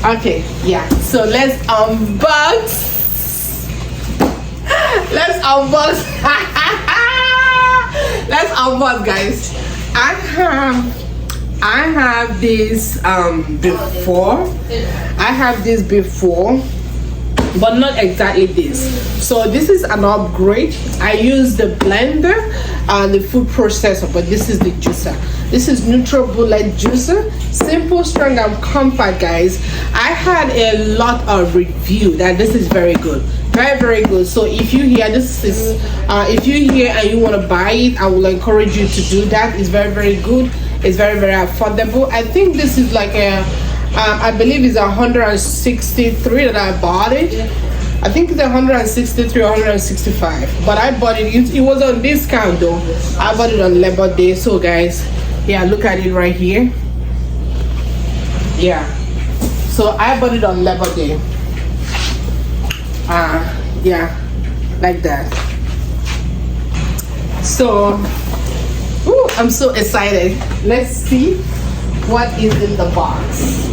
Okay, yeah. So let's unbox. Let's unbox. Let's unbox, guys. I have this before. I have this before, but not exactly this. So this is an upgrade. I use the blender and the food processor, but this is the juicer. This is NutriBullet juicer. Simple, strong, and compact, guys. I had a lot of review that this is very good. Very good. So if you hear this is if you hear and you want to buy it, I will encourage you to do that. It's very good. It's very affordable. I think this is like a I believe it's 163 that I bought it. I think it's 163 or 165, but I bought it. It was on discount though. I bought it on Labor Day. So guys, yeah, look at it right here. Yeah, so I bought it on Labor Day. Yeah, like that. So I'm so excited. Let's see what is in the box.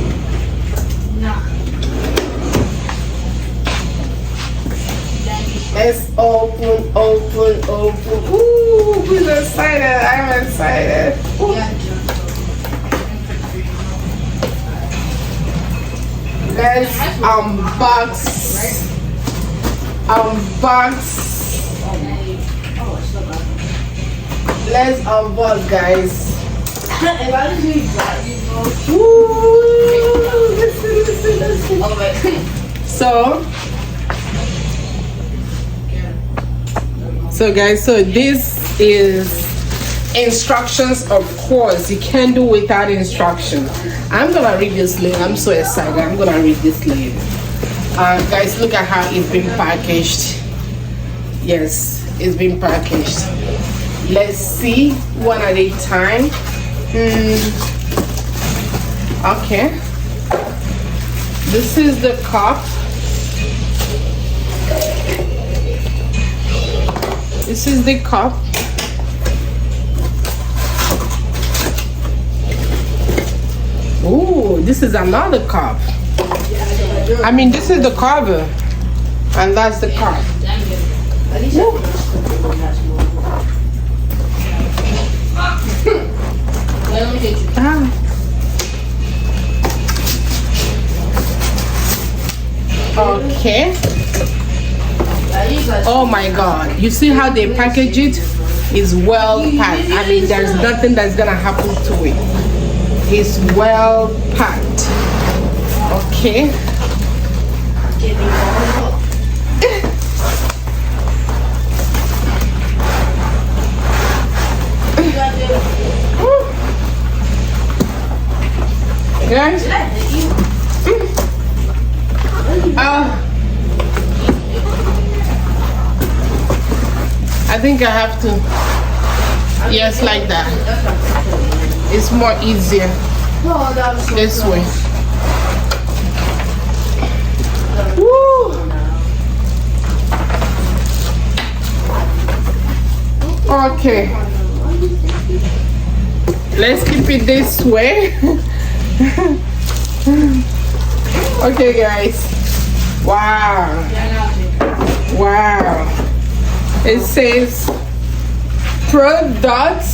Let's open. Ooh, who's excited? I'm excited. Ooh. Let's unbox. Let's unbox, guys. Ooh, listen. So guys, so this is instructions. Of course, you can't do without instructions. I'm gonna read this later. I'm so excited. I'm gonna read this later. Guys, look at how it's been packaged. Yes, it's been packaged. Let's see one at a time. Okay, this is the cup. This is the cup. Ooh, this is another cup. I mean, this is the cover, and that's the cup. Okay. Oh my God, you see how they package it? It's well packed. I mean, there's nothing that's gonna happen to it. It's well packed. Okay. Guys, I think I have to, yes, like that. It's more easier this way. Woo! Okay, let's keep it this way. Okay, guys. Wow. It says product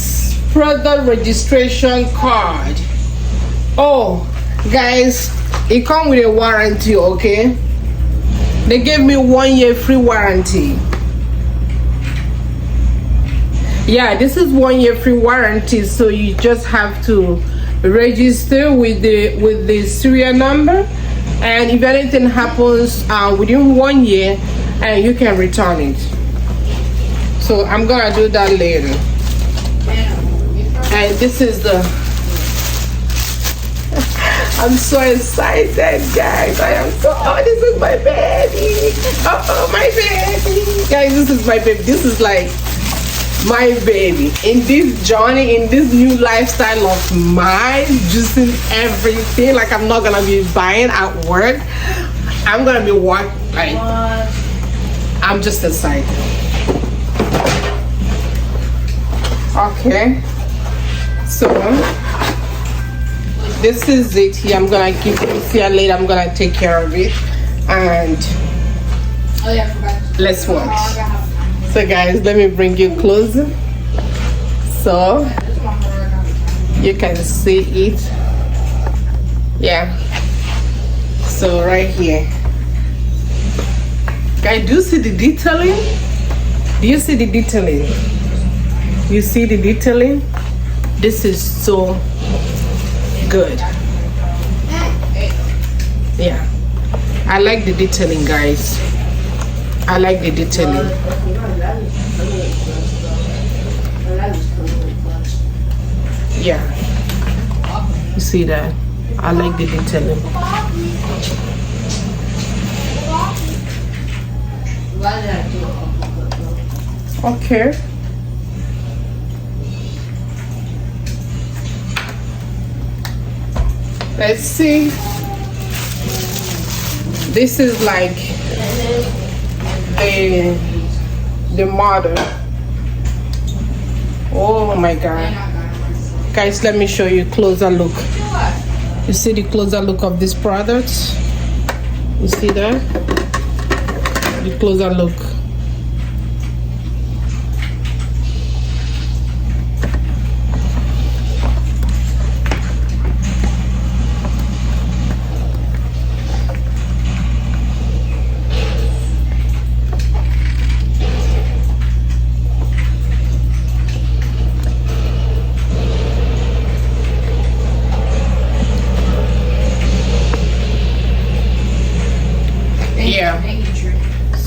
registration card. Oh, guys, it comes with a warranty. Okay, they gave me 1 year free warranty. Yeah, this is 1 year free warranty, so you just have to register with the serial number, and if anything happens within 1 year, and you can return it. So I'm gonna do that later. And this is the I'm so excited, guys. I am so this is my baby. Oh, my baby. Guys, this is my baby. This is like my baby in this journey, in this new lifestyle of mine, juicing everything. Like, I'm not gonna be buying at work. I'm gonna be working. Like, I'm just excited. Okay, so this is it here. I'm gonna give you here later. I'm gonna take care of it, and let's watch. So guys, let me bring you closer so you can see it. Yeah, so right here, guys, do you see the detailing? Do you see the detailing? You see the detailing? This is so good. Yeah, I like the detailing, guys. I like the detailing. Yeah, you see that? I like the detailing. Okay. Let's see. This is like the model. Oh my god. Guys, let me show you a closer look. You see the closer look of this product? You see that? The closer look.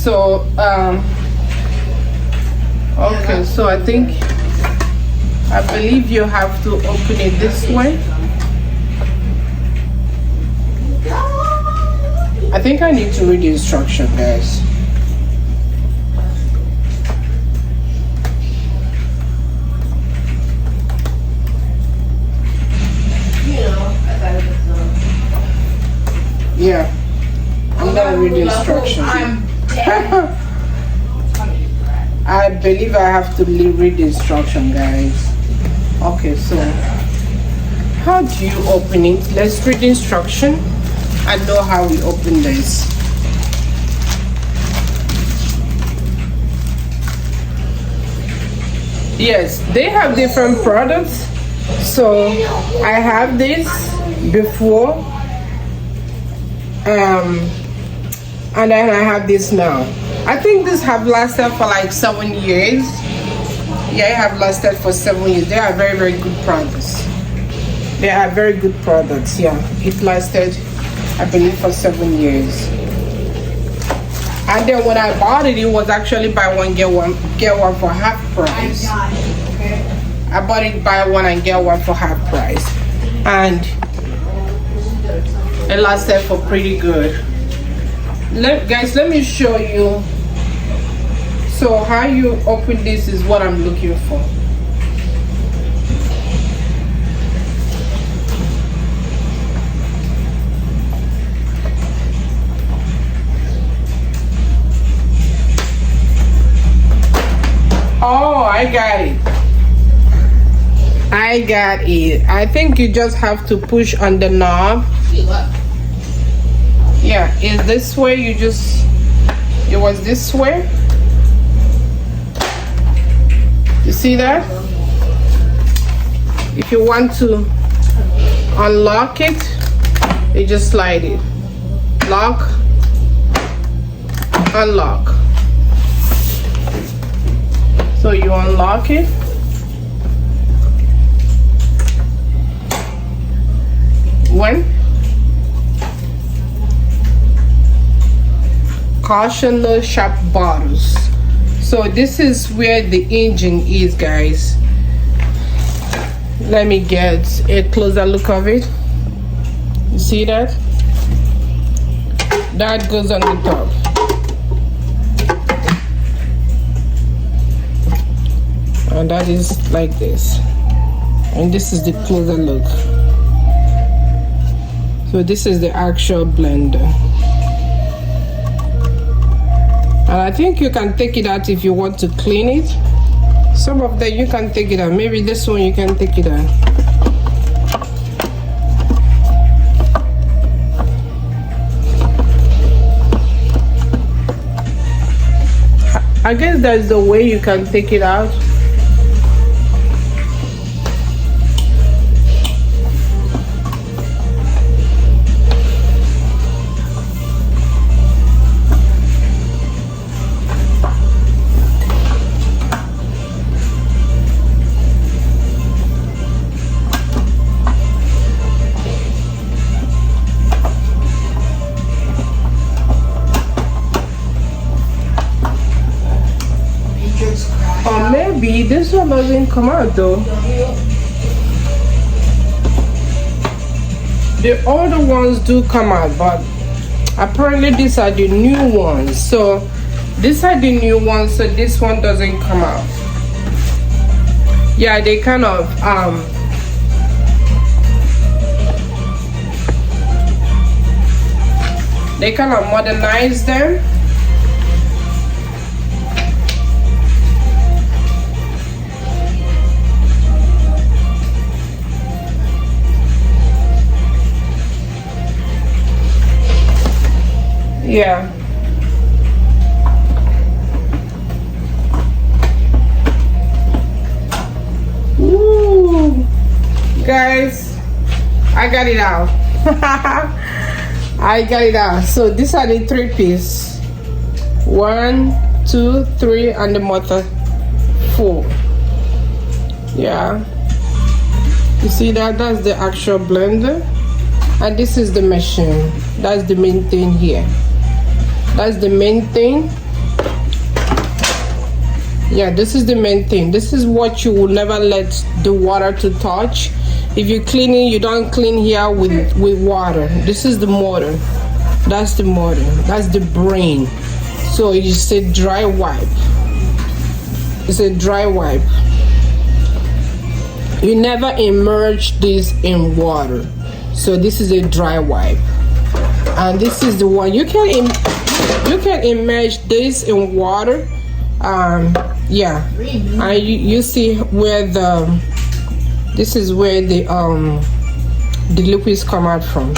So okay, so I believe you have to open it this way. I think I need to read the instruction, guys. Yeah, I'm gonna read the instruction. I believe I have to read the instruction, guys. Okay, so how do you open it? Let's read the instruction and know how we open this. Yes, they have different products. So I have this before, and then I have this now. I think these have lasted for like 7 years. Yeah, I have lasted for 7 years. They are very, very good products. They are very good products. Yeah, it lasted, I believe, for 7 years. And then when I bought it, it was actually buy one get one for half price. I bought it buy one and get one for half price, and it lasted for pretty good. Guys, let me show you. So how you open this is what I'm looking for. Oh, I got it. I got it. I think you just have to push on the knob. Yeah, it's this way. It was this way. You see that? If you want to unlock it, you just slide it. Lock, unlock. So you unlock it. When? Caution, no sharp bottles. So this is where the engine is, guys. Let me get a closer look of it. You see that? That goes on the top. And that is like this. And this is the closer look. So this is the actual blender. And I think you can take it out if you want to clean it. Some of them you can take it out. Maybe this one you can take it out. I guess that's the way you can take it out. Or maybe this one doesn't come out though. The older ones do come out, but apparently these are the new ones. So these are the new ones, so this one doesn't come out. Yeah, they kind of modernize them. Yeah. Ooh, guys, I got it out. I got it out. So these are the 3-piece. 1, 2, 3, and the motor 4. Yeah. You see that? That's the actual blender, and this is the machine. That's the main thing here. That's the main thing. Yeah, this is the main thing. This is what you will never let the water to touch. If you're cleaning, you don't clean here with water. This is the motor. That's the motor. That's the brain. So it's a dry wipe. It's a dry wipe. You never immerse this in water. So this is a dry wipe. And this is the one you can immerse this in water. Yeah, and you see where this is where the liquids come out from.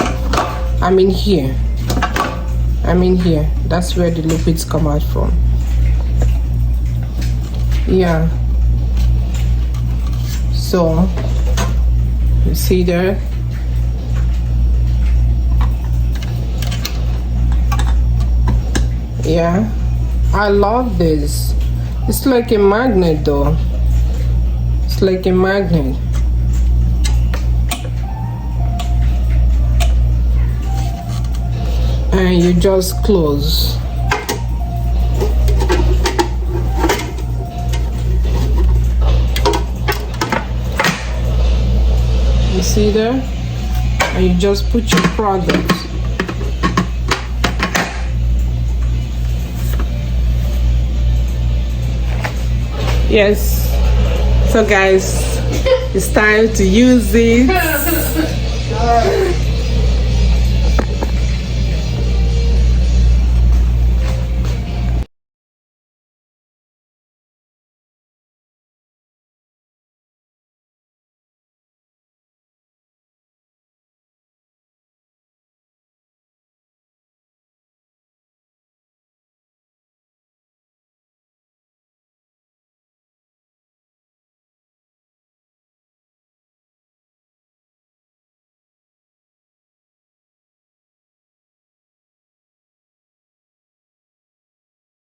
I mean here. That's where the liquids come out from. Yeah. So you see there. Yeah, I love this. It's like a magnet though. It's like a magnet. And you just close. You see there? And you just put your product. Yes, so guys, it's time to use it.